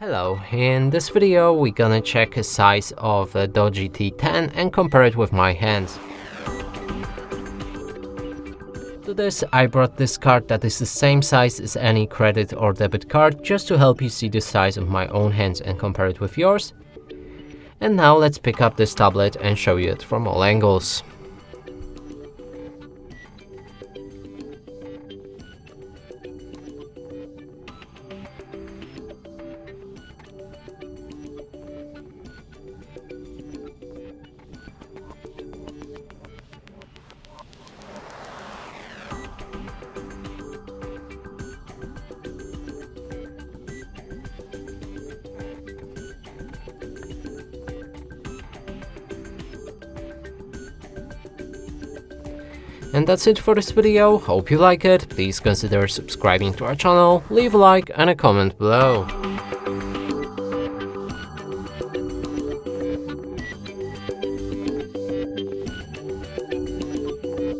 Hello, in this video we're gonna check the size of a DOOGEE T10 and compare it with my hands. To this I brought this card that is the same size as any credit or debit card, just to help you see the size of my own hands and compare it with yours. And now let's pick up this tablet and show you it from all angles. And that's it for this video. Hope you like it. Please consider subscribing to our channel, leave a like and a comment below.